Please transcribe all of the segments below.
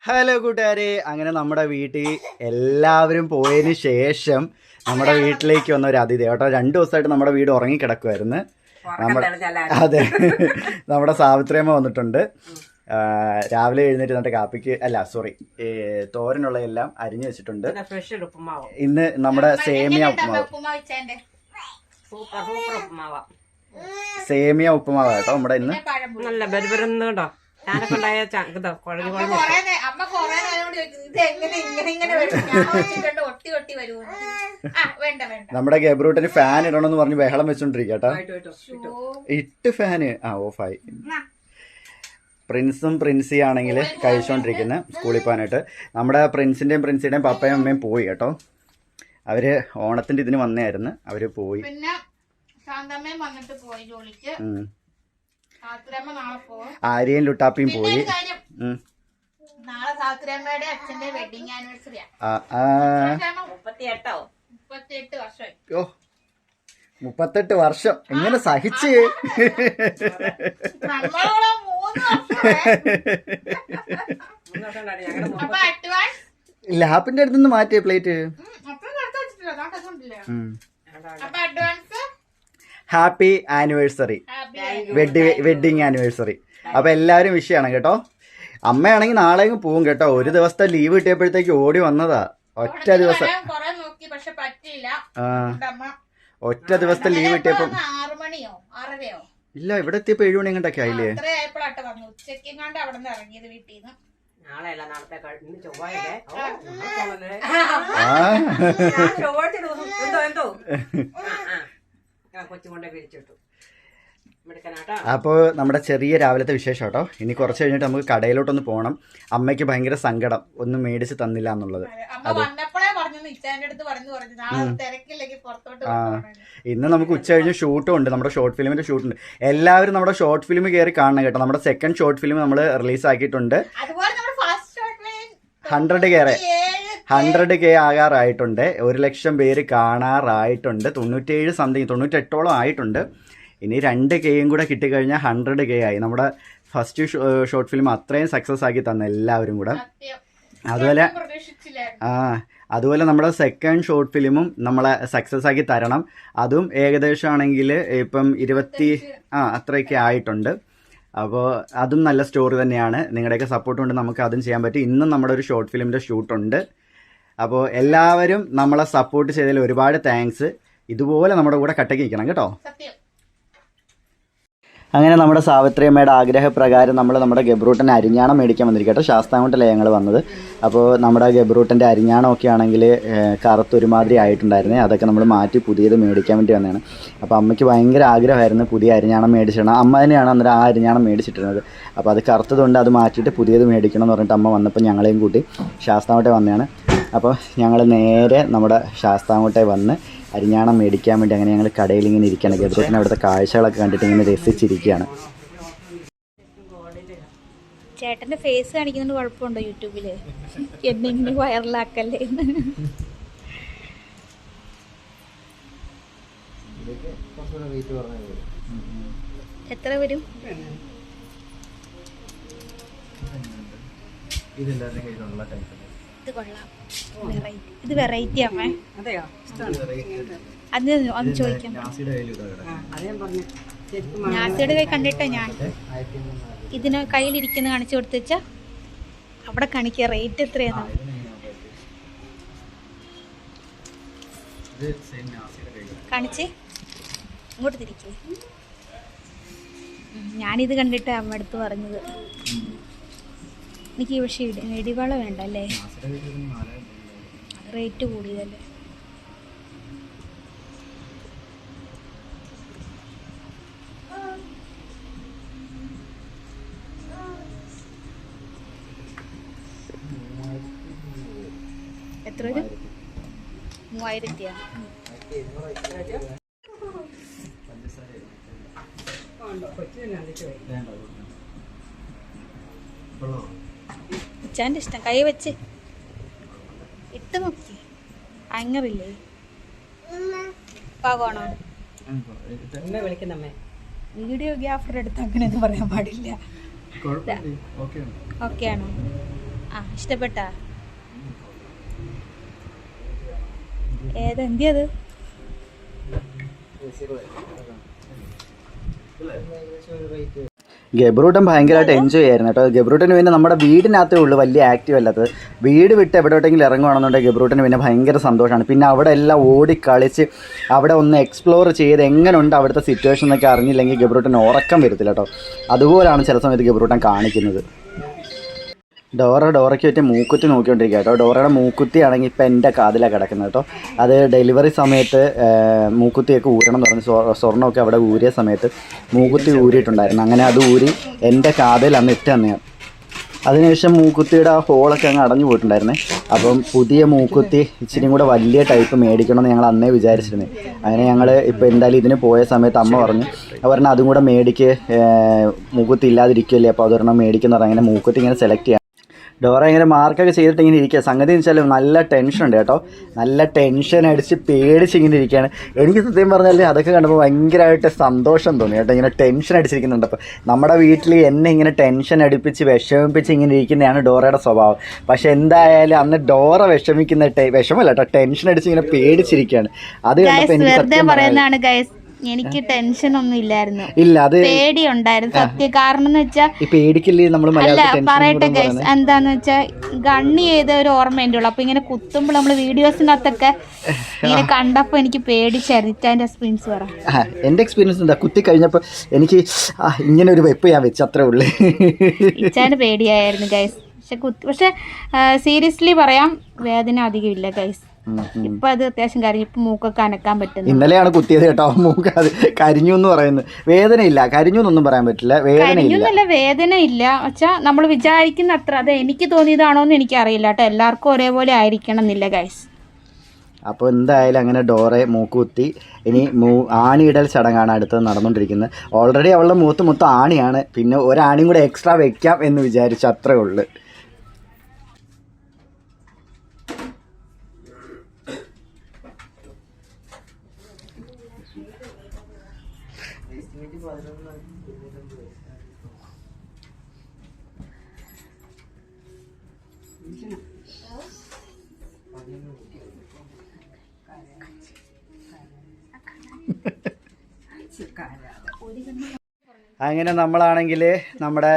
Hello കൂട്ടുകാരെ, അങ്ങനെ നമ്മുടെ വീട്ടിൽ എല്ലാവരും പോയതിന് ശേഷം നമ്മുടെ വീട്ടിലേക്ക് വന്ന ഒരു അതിഥി കേട്ടോ. 2 ദിവസമായിട്ട് നമ്മുടെ വീട് ഉറങ്ങിക്കിടക്കുമായിരുന്നു. അതെ, നമ്മുടെ സാവിത്രിയമ്മ വന്നിട്ടുണ്ട്. രാവിലെ എഴുന്നേറ്റ് എന്നിട്ട് കാപ്പിക്ക് തോരനുള്ള എല്ലാം അരിഞ്ഞു വെച്ചിട്ടുണ്ട്. ഇന്ന് നമ്മുടെ സേമിയ ഉപ്പുമാവ് കേട്ടോ. നമ്മുടെ ഇന്ന് നല്ല നമ്മുടെ ഗബ്രൂട്ടിന് ഫാൻ ഇടണമെന്ന് പറഞ്ഞ് ബഹളം വെച്ചോണ്ടിരിക്കട്ടോ. ഇട്ട് ഫാന് ഓഫായി. പ്രിൻസും പ്രിൻസി ആണെങ്കിൽ കഴിച്ചോണ്ടിരിക്കുന്ന സ്കൂളിൽ പോകാനായിട്ട്. നമ്മുടെ പ്രിൻസിന്റെയും പ്രിൻസിയുടെയും പപ്പയും അമ്മയും പോയി കേട്ടോ. അവര് ഓണത്തിന്റെ ഇതിന് വന്നായിരുന്നു, അവര് പോയി. ആര്യയും ലുട്ടാപ്പിയും പോയി. നാളെ സാത്രിയമ്മയുടെ അച്ഛന്റെ വെഡിങ് ആനിവേഴ്സറിയാ. 38 വർഷം എങ്ങനെ സഹിച്ച്. ലാപ്പിന്റെ അടുത്തുനിന്ന് മാറ്റിയ plate. Happy anniversary, wedding anniversary. അപ്പൊ എല്ലാവരും വിഷയമാണ് കേട്ടോ. അമ്മയാണെങ്കിൽ നാളെയും പോവും കേട്ടോ. ഒരു ദിവസത്തെ ലീവ് കിട്ടിയപ്പോഴത്തേക്ക് ഓടി വന്നതാ. ഒറ്റ ദിവസം ഒറ്റ ദിവസത്തെ ലീവ് കിട്ടിയപ്പോ ഇല്ല, ഇവിടെ എത്തിയപ്പോ 7 മണി എങ്ങോട്ടൊക്കെ ആയില്ലേ. അപ്പോൾ നമ്മുടെ ചെറിയ രാവിലത്തെ വിശേഷം കേട്ടോ. ഇനി കുറച്ച് കഴിഞ്ഞിട്ട് നമുക്ക് കടയിലോട്ടൊന്ന് പോകണം. അമ്മയ്ക്ക് ഭയങ്കര സങ്കടം, ഒന്നും മേടിച്ച് തന്നില്ല എന്നുള്ളത്. ഇന്ന് നമുക്ക് ഉച്ച കഴിഞ്ഞ് ഷൂട്ടും ഉണ്ട്, നമ്മുടെ ഷോർട്ട് ഫിലിമിന്റെ ഷൂട്ടുണ്ട്. എല്ലാവരും നമ്മുടെ ഷോർട്ട് ഫിലിം കയറി കാണണം കേട്ടോ. നമ്മുടെ സെക്കൻഡ് ഷോർട്ട് ഫിലിം നമ്മൾ റിലീസ് ആക്കിയിട്ടുണ്ട്. 100K ആകാറായിട്ടുണ്ട്. 1,00,000 പേര് കാണാറായിട്ടുണ്ട്. 98 ആയിട്ടുണ്ട്. ഇനി 2Kയും കൂടെ കിട്ടിക്കഴിഞ്ഞാൽ 100K ആയി. നമ്മുടെ ഫസ്റ്റ് ഷോർട്ട് ഫിലിം അത്രയും സക്സസ് ആക്കി തന്ന എല്ലാവരും കൂടെ. അതുപോലെ നമ്മുടെ സെക്കൻഡ് ഷോർട്ട് ഫിലിമും നമ്മളെ സക്സസ് ആക്കി തരണം. അതും ഏകദേശം ആണെങ്കിൽ ഇപ്പം 20 അത്രയൊക്കെ ആയിട്ടുണ്ട്. അപ്പോൾ അതും നല്ല സ്റ്റോറി തന്നെയാണ്. നിങ്ങളുടെയൊക്കെ സപ്പോർട്ട് കൊണ്ട് നമുക്ക് അതും ചെയ്യാൻ പറ്റും. ഇന്നും നമ്മുടെ ഒരു ഷോർട്ട് ഫിലിമിൻ്റെ ഷൂട്ടുണ്ട്. അപ്പോൾ എല്ലാവരും നമ്മളെ സപ്പോർട്ട് ചെയ്തതിൽ ഒരുപാട് താങ്ക്സ്. ഇതുപോലെ നമ്മുടെ കൂടെ കട്ടയ്ക്ക് നിൽക്കണം കേട്ടോ. അങ്ങനെ നമ്മുടെ സാവിത്രിയമ്മയുടെ ആഗ്രഹപ്രകാരം നമ്മൾ നമ്മുടെ ഗബ്രൂട്ടൻ്റെ അരിഞ്ഞാണം മേടിക്കാൻ വന്നിരിക്കട്ടെ. ശാസ്താംകോട്ടല്ലേ ഞങ്ങൾ വന്നത്. അപ്പോൾ നമ്മുടെ ഗബ്രൂട്ടൻ്റെ അരിഞ്ഞാണമൊക്കെ ആണെങ്കിൽ കറുത്തൊരുമാതിരി ആയിട്ടുണ്ടായിരുന്നേ. അതൊക്കെ നമ്മൾ മാറ്റി പുതിയത് മേടിക്കാൻ വേണ്ടി വന്നതാണ്. അപ്പോൾ അമ്മയ്ക്ക് ഭയങ്കര ആഗ്രഹമായിരുന്നു പുതിയ അരിഞ്ഞാണം മേടിച്ചിടണം. അമ്മ തന്നെയാണ് അന്നേരം ആ അരിഞ്ഞാണം മേടിച്ചിട്ടിരുന്നത്. അപ്പോൾ അത് കറുത്തതുകൊണ്ട് അത് മാറ്റിയിട്ട് പുതിയത് മേടിക്കണം എന്ന് പറഞ്ഞിട്ട് അമ്മ വന്നപ്പോൾ ഞങ്ങളെയും കൂട്ടി ശാസ്താംകോട്ടെ വന്നതാണ്. അപ്പോൾ ഞങ്ങൾ നേരെ നമ്മുടെ ശാസ്താംകോട്ടെ വന്ന് അരിഞ്ഞാണം മേടിക്കാൻ വേണ്ടി അങ്ങനെ ഞങ്ങൾ കടയിൽ ഇങ്ങനെ ഇരിക്കുകയാണ്. ഗബ്രൂട്ടിന് അവിടുത്തെ കാഴ്ചകളൊക്കെ കണ്ടിട്ട് ഇങ്ങനെ രസിച്ചിരിക്കുകയാണ്. ചേട്ടന്റെ ഫേസ് കാണിക്കുന്നുണ്ട്, കുഴപ്പമുണ്ടോ യൂട്യൂബില്? എന്തെങ്കിലും വൈറലാക്കല്ലേ? എത്ര വരും? ഇത് കൊള്ളാം, ഇത് വെറൈറ്റി അമ്മേ. അത് ഒന്ന് ചോദിക്കാം. നാസിയുടെ കൈ കണ്ടിട്ടാ ഞാൻ ഇതിന് കയ്യിലിരിക്കുന്ന കാണിച്ചു കൊടുത്തുവെച്ചാ അവിടെ കാണിക്കുക റേറ്റ് എത്രയാണ്. കാണിച്ചേ, ഇങ്ങോട്ട് തിരിക്കേ. ഞാനിത് കണ്ടിട്ട് അമ്മ അടുത്ത് പറഞ്ഞത്. എനിക്ക് പക്ഷേ ഇടിവള വേണ്ട അല്ലേ, റേറ്റ് കൂടിയതല്ലേ. എത്ര വരും? 3000. ഉച്ചാൻ്റെ ഇഷ്ടം. കൈ വെച്ച് ഇട്ട് നോക്കി. അങ്ങറില്ലേ പാകമാണോ? വീഡിയോഗ്രാഫർ അടുത്ത് അങ്ങനെയൊന്നും പറയാൻ പാടില്ല. ഓക്കെ ആണോ? ഇഷ്ടപ്പെട്ടാ? എന്തിയത്? ഗബ്രൂട്ടൻ ഭയങ്കരമായിട്ട് എൻജോയ് ആയിരുന്നു കേട്ടോ. ഗബ്രൂട്ടന് പിന്നെ നമ്മുടെ വീടിനകത്തേ ഉള്ളൂ വലിയ ആക്റ്റീവ് അല്ലാത്തത്. വീട് വിട്ട് എവിടെയോട്ടെങ്കിലും ഇറങ്ങുകയാണെന്നുണ്ടെങ്കിൽ ഗബ്രൂട്ടന് പിന്നെ ഭയങ്കര സന്തോഷമാണ്. പിന്നെ അവിടെ എല്ലാം ഓടിക്കളിച്ച് അവിടെ ഒന്ന് എക്സ്പ്ലോർ ചെയ്ത് എങ്ങനെയുണ്ട് അവിടുത്തെ സിറ്റുവേഷൻ എന്നൊക്കെ അറിഞ്ഞില്ലെങ്കിൽ ഗബ്രൂട്ടന് ഉറക്കം വരത്തില്ല കേട്ടോ. അതുപോലാണ് ചില സമയത്ത് ഗബ്രൂട്ടൻ കാണിക്കുന്നത്. ഡോറയ്ക്ക് പറ്റിയ മൂക്കുത്തി നോക്കിക്കൊണ്ടിരിക്കുക കേട്ടോ. ഡോറയുടെ മൂക്കുത്തി ആണെങ്കിൽ ഇപ്പം എൻ്റെ കാതിലാണ് കിടക്കുന്നത് കേട്ടോ. അത് ഡെലിവറി സമയത്ത് മൂക്കുത്തിയൊക്കെ ഊരണം എന്ന് പറഞ്ഞ് സ്വർണ്ണമൊക്കെ അവിടെ ഊരിയ സമയത്ത് മൂക്കുത്തി ഊരിയിട്ടുണ്ടായിരുന്നു. അങ്ങനെ അത് ഊരി എൻ്റെ കാതിൽ അന്ന് ഇട്ട് തന്നെയാണ്. അതിനുശേഷം മൂക്കുത്തിയുടെ ആ ഹോളൊക്കെ അങ്ങ് അടഞ്ഞു പോയിട്ടുണ്ടായിരുന്നേ. അപ്പം പുതിയ മൂക്കുത്തി ഇച്ചിരിയും കൂടെ വലിയ ടൈപ്പ് മേടിക്കണമെന്ന് ഞങ്ങൾ അന്നേ വിചാരിച്ചിരുന്നത്. അങ്ങനെ ഞങ്ങൾ ഇപ്പോൾ എന്തായാലും ഇതിന് പോയ സമയത്ത് അമ്മ പറഞ്ഞാൽ അതും കൂടെ മേടിക്ക്, മൂക്കുത്തി ഇല്ലാതിരിക്കുമല്ലേ, അപ്പോൾ അതൊരെണ്ണം മേടിക്കുന്ന പറഞ്ഞാൽ അങ്ങനെ മൂക്കുത്തി ഇങ്ങനെ സെലക്ട് ചെയ്യാം. ഡോറ ഇങ്ങനെ മാർക്കൊക്കെ ചെയ്തിട്ട് ഇങ്ങനെ ഇരിക്കുക. സംഗതി എന്ന് വെച്ചാൽ നല്ല ടെൻഷൻ ഉണ്ട് കേട്ടോ. നല്ല ടെൻഷൻ അടിച്ച് പേടിച്ച് ഇങ്ങനെ ഇരിക്കുകയാണ്. എനിക്ക് സത്യം പറഞ്ഞാൽ അതൊക്കെ കണ്ടപ്പോൾ ഭയങ്കരമായിട്ട് സന്തോഷം തോന്നി കേട്ടോ. ഇങ്ങനെ ടെൻഷൻ അടിച്ചിരിക്കുന്നുണ്ട്. അപ്പോൾ നമ്മുടെ വീട്ടിൽ എന്നെ ഇങ്ങനെ ടെൻഷൻ അടുപ്പിച്ച് വിഷമിപ്പിച്ച് ഇങ്ങനെ ഇരിക്കുന്നതാണ് ഡോറയുടെ സ്വഭാവം. പക്ഷെ എന്തായാലും അന്ന് ഡോറ വിഷമിക്കുന്ന വിഷമല്ല കേട്ടോ, ടെൻഷൻ അടിച്ച് ഇങ്ങനെ പേടിച്ചിരിക്കുകയാണ്. അത് കണ്ടപ്പോൾ എനിക്ക് സത്യം പറയുന്നത് എനിക്ക് ടെൻഷൻ ഒന്നും ഇല്ലായിരുന്നു. ഇല്ല, അത് പേടിയുണ്ടായിരുന്നു സത്യം. കാരണം എന്ന് വെച്ചാൽ പേടിക്കില്ലേ നമ്മൾ പറയട്ടെ ഗൈസ്, എന്താന്ന് വെച്ചാൽ ഗണ്ണി ചെയ്ത ഒരു ഓർമ്മ ഉള്ളു. അപ്പൊ ഇങ്ങനെ കുത്തുമ്പോൾ നമ്മള് വീഡിയോസിനകത്തൊക്കെ ഇങ്ങനെ കണ്ടപ്പോ എനിക്ക് പേടിച്ചായിരുന്നു. ഇറ്റാന്റെ എക്സ്പീരിയൻസ് പറ. എന്റെ എക്സ്പീരിയൻസ് എന്താ, കുത്തി കഴിഞ്ഞപ്പോ എനിക്ക് ഇങ്ങനെ ഒരു വെപ്പ് ഞാൻ വെച്ച് അത്രേ ഉള്ളു. ഇറ്റാന് പേടിയായിരുന്നു ഗൈസ്. പക്ഷെ സീരിയസ്ലി പറയാം, വേദന അധികം ഇല്ല ഗൈസ്. ഇപ്പൊ അത് അത്യാവശ്യം കരിഞ്ഞു. ഇപ്പൊ മൂക്കൊക്കെ അനക്കാൻ പറ്റുന്നു. ഇന്നലെയാണ് കുത്തിയത് കേട്ടോ. മൂക്ക് അത് കരിഞ്ഞു എന്ന് പറയുന്നത്. വേദനയില്ല, കരിഞ്ഞു എന്നൊന്നും പറയാൻ പറ്റില്ല. വേദന ഇല്ല വെച്ചാ നമ്മൾ വിചാരിക്കുന്ന അത്ര. അത് എനിക്ക് തോന്നിയതാണോന്ന് എനിക്ക് അറിയില്ല കേട്ടോ. എല്ലാവർക്കും ഒരേപോലെ ആയിരിക്കണം എന്നില്ല ഗൈസ്. അപ്പോൾ എന്തായാലും അങ്ങനെ ഡോറെ മൂക്കുത്തി. ഇനി ആണിയിടൽ ചടങ്ങാണ് അടുത്തത് നടന്നുകൊണ്ടിരിക്കുന്നത്. ഓൾറെഡി അവളുടെ മൂത്ത് മൊത്തം ആണിയാണ്. പിന്നെ ഒരാണിയും കൂടെ എക്സ്ട്രാ വെക്കാം എന്ന് വിചാരിച്ചു, അത്രേ ഉള്ളു. അങ്ങനെ നമ്മളാണെങ്കിൽ നമ്മുടെ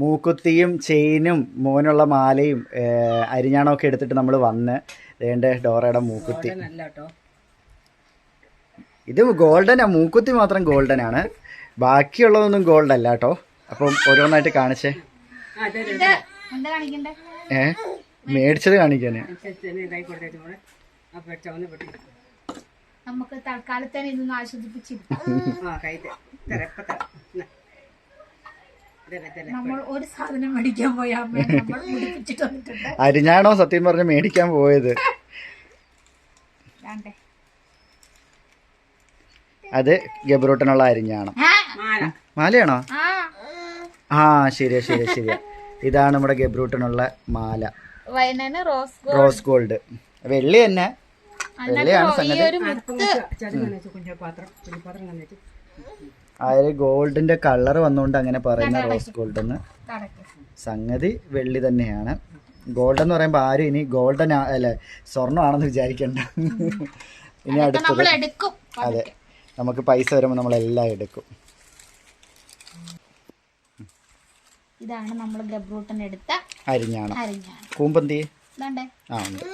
മൂക്കുത്തിയും ചെയിനും മോനുള്ള മാലയും അരിഞ്ഞാണമൊക്കെ എടുത്തിട്ട് നമ്മൾ വന്ന് വേണ്ട ഡോറയുടെ മൂക്കുത്തി. ഇത് ഗോൾഡനാ, മൂക്കുത്തി മാത്രം ഗോൾഡനാണ്, ബാക്കിയുള്ളതൊന്നും ഗോൾഡ് അല്ല കേട്ടോ. അപ്പം ഓരോന്നായിട്ട് കാണിച്ചേ. മേടിച്ചത് കാണിക്കാന് നമുക്ക് തൽക്കാലത്തേന് ഇതൊന്ന് ആസ്വദിപ്പിച്ചിരിക്കാം. നമ്മൾ ഒരു സാധനം മേടിക്കാൻ പോയ അരിഞ്ഞാണോ സത്യം പറഞ്ഞ് മേടിക്കാൻ പോയത്? അത് ഗബ്രൂട്ടനുള്ള അരിഞ്ഞാണം. മാലയാണോ? ആ ശരിയാ ശരിയാ ശരിയാ. ഇതാണ് നമ്മുടെ ഗബ്രൂട്ടനുള്ള മാല, റോസ് ഗോൾഡ്. വെള്ളി തന്നെ, വെള്ളിയാണ് സംഗതി. അതിൽ ഗോൾഡിന്റെ കളർ വന്നുകൊണ്ട് അങ്ങനെ പറയുന്ന റോസ് ഗോൾഡ് എന്ന്. സംഗതി വെള്ളി തന്നെയാണ്. ഗോൾഡ് എന്ന് പറയുമ്പോൾ ആരും ഇനി ഗോൾഡൻ അല്ലെ സ്വർണ്ണമാണെന്ന് വിചാരിക്കണ്ട. ഇനി അടുത്തത് അതെ, നമുക്ക് പൈസ വരുമ്പോൾ നമ്മളെല്ലാം എടുക്കും. ഇതാണ് നമ്മൾ ഗബ്രൂട്ടൻ എടുത്ത അരിഞ്ഞാണം. കൂമ്പന്തി ആ ഉണ്ട്,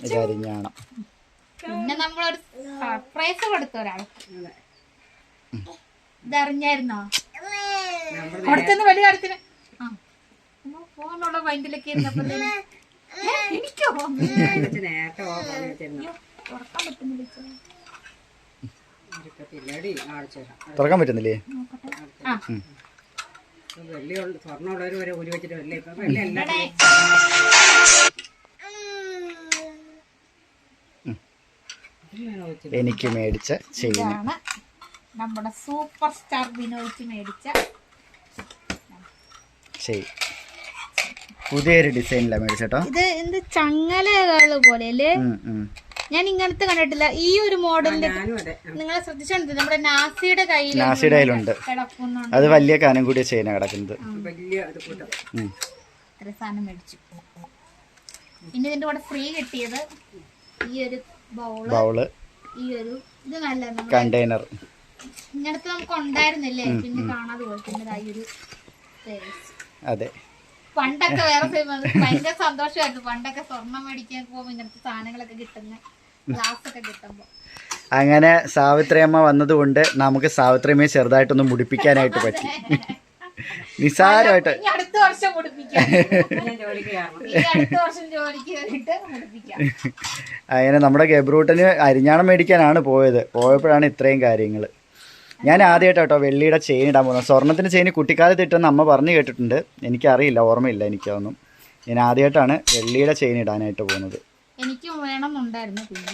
ഇത് അരിഞ്ഞാണം. പിന്നെ നമ്മളൊരു സർപ്രൈസ് കൊടുത്ത ഒരാൾ ഇതറിഞ്ഞായിരുന്നോ? കൊടുത്തെന്ന് വലിയ കാര്യത്തിന് ഫോണുള്ള മൈൻഡിലൊക്കെ ഇരുന്നപ്പോ എനിക്കോ തുറക്കാൻ പറ്റുന്നില്ലേ? എനിക്ക് മേടിച്ച ചെയിനാണ് നമ്മുടെ സൂപ്പർ സ്റ്റാർ ബിനോയ്ക്ക് മേടിച്ച ചെയിൻ. പുതിയൊരു ഡിസൈനിലാണ് മേടിച്ചോ. ഇത് എന്ത് ചങ്ങലകള് പോലെ അല്ലേ? ഞാൻ ഇങ്ങനത്തെ കണ്ടിട്ടില്ല. ഈ ഒരു മോഡലിന്റെ ഞാനും അതെ. നിങ്ങളെ ശ്രദ്ധിച്ചോണ്ട് നമ്മുടെ നാസിയുടെ നാസിയുടെ കയ്യിലുണ്ട്. കിടക്കുന്നുണ്ട്. അത് വലിയ കനം കൂടിയ ചെയിനാണ് കിടക്കുന്നത്. വലിയ ഇത് കൂട്ടം. ഇത്ര സാധനം മേടിച്ചു. പിന്നെ ഇതിന്റെ കൂടെ ഫ്രീ കിട്ടിയത് ഈ ഒരു ബൗള്, ഈ ഒരു ഇത് നല്ല കണ്ടെയ്നർ. ഇങ്ങനത്തെ നമുക്ക് ഉണ്ടായിരുന്നില്ലേ, പിന്നെ കാണാതെ പോയി. പിന്നെ ഈ ഒരു അതെ, പണ്ടൊക്കെ വേറെ ഭയങ്കര സന്തോഷമായിരുന്നു. പണ്ടൊക്കെ സ്വർണം മേടിക്കാൻ പോകുമ്പോ ഇങ്ങനത്തെ സാധനങ്ങളൊക്കെ കിട്ടുന്ന ഗ്ലാസ് ഒക്കെ കിട്ടുമ്പോ. അങ്ങനെ സാവിത്രിയമ്മ വന്നതുകൊണ്ട് നമുക്ക് സാവിത്രിയമ്മയെ ചെറുതായിട്ടൊന്ന് മുടിപ്പിക്കാനായിട്ട് പറ്റി. നിസാരമായിട്ട് അടുത്ത വർഷം മുടിപ്പിക്കാം. അടുത്ത വർഷം ജോലിക്ക് കയറിയിട്ട് മുടിപ്പിക്കാം. അങ്ങനെ നമ്മുടെ ഗബ്രൂട്ടന് അരിഞ്ഞാണം മേടിക്കാനാണ് പോയപ്പോഴാണ് ഇത്രയും കാര്യങ്ങൾ. ഞാൻ ആദ്യമായിട്ടോ വെള്ളിയുടെ ചെയിൻ ഇടാൻ പോകുന്നത്. സ്വർണ്ണത്തിൻ്റെ ചെയിൻ കുട്ടിക്കാലത്ത് ഇട്ടെന്ന് അമ്മ പറഞ്ഞു കേട്ടിട്ടുണ്ട്, എനിക്കറിയില്ല, ഓർമ്മയില്ല എനിക്കൊന്നും. ഞാൻ ആദ്യമായിട്ടാണ് വെള്ളിയുടെ ചെയിൻ ഇടാനായിട്ട് പോകുന്നത്. എനിക്കും വേണമെന്നുണ്ടായിരുന്നു. പിന്നെ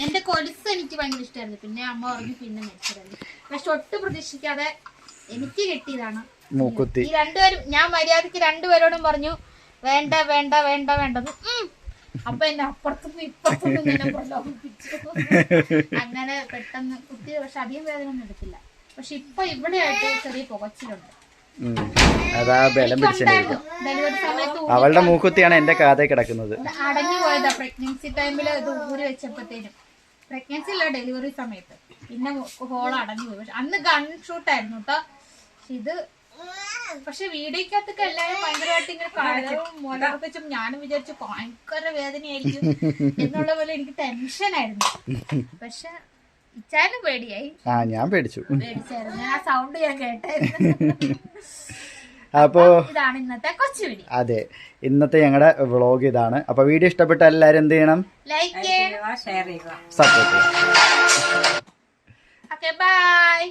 എന്റെ കൊലുസ് എനിക്ക് ഭയങ്കര ഇഷ്ടമായിരുന്നു. പിന്നെ അമ്മ പറഞ്ഞു പിന്നെ മേടിച്ചതായിരുന്നു. പക്ഷെ ഒട്ടും പ്രതീക്ഷിക്കാതെ എനിക്ക് കിട്ടിയതാണ് മൂക്കുത്തി. ഈ രണ്ടുപേരും, ഞാൻ മര്യാദക്ക് രണ്ടുപേരോടും പറഞ്ഞു വേണ്ട വേണ്ട വേണ്ട വേണ്ടത്. അപ്പൊ എന്നെ അപ്പുറത്തുനിന്ന് ഇപ്പുറത്തുനിന്ന് ഇങ്ങനെ പ്രലോഭിപ്പിച്ചു. അങ്ങനെ പെട്ടെന്ന് കുത്തിയത്. പക്ഷെ അധികം വേദന ഒന്നും എടുത്തില്ല. പക്ഷെ ഇപ്പൊ ഇവിടെ ആയിട്ട് ചെറിയ പുകച്ചിലുണ്ട്. അതാ ബലം പിടിച്ചിട്ടുണ്ടായിരുന്നു. ഡെലിവറി സമയത്ത് അവളുടെ മൂക്കുത്തിയാണ് എന്റെ കാതേ കിടക്കുന്നത്. അടഞ്ഞു പോയതാ പ്രഗ്നൻസി ടൈമില്. ഇത് ഊരി വെച്ചപ്പോഴത്തേനും, പ്രഗ്നൻസി ഇല്ല ഡെലിവറി സമയത്ത്, പിന്നെ ഹോൾ അടഞ്ഞു പോയി. പക്ഷെ അന്ന് ഗൺ ഷൂട്ടായിരുന്നു കേട്ടോ. ഇത് പക്ഷെ വീഡിയോക്കകത്തൊക്കെ എല്ലാവരും ഭയങ്കരമായിട്ട് ഇങ്ങനെ കഴവും മുലൊക്കെ വെച്ചും ഞാനും വിചാരിച്ചു ഭയങ്കര വേദനയായിരിക്കും എന്നുള്ള പോലെ. എനിക്ക് ടെൻഷനായിരുന്നു. പക്ഷെ ഇച്ചാലും പേടിയായി. ഞാൻ പേടിച്ചായിരുന്നു. ഞാൻ ആ സൗണ്ട് ഞാൻ കേട്ടായിരുന്നു. അപ്പോ ഇതാണ് ഇന്നത്തെ കൊച്ചു വീഡിയോ. അതെ, ഇന്നത്തെ ഞങ്ങളുടെ വ്ളോഗ് ഇതാണ്. അപ്പൊ വീഡിയോ ഇഷ്ടപ്പെട്ട എല്ലാവരും എന്ത് ചെയ്യണം? ലൈക്ക് ചെയ്യുക, ഷെയർ ചെയ്യുക, സപ്പോർട്ട് ചെയ്യുക. Okay, by.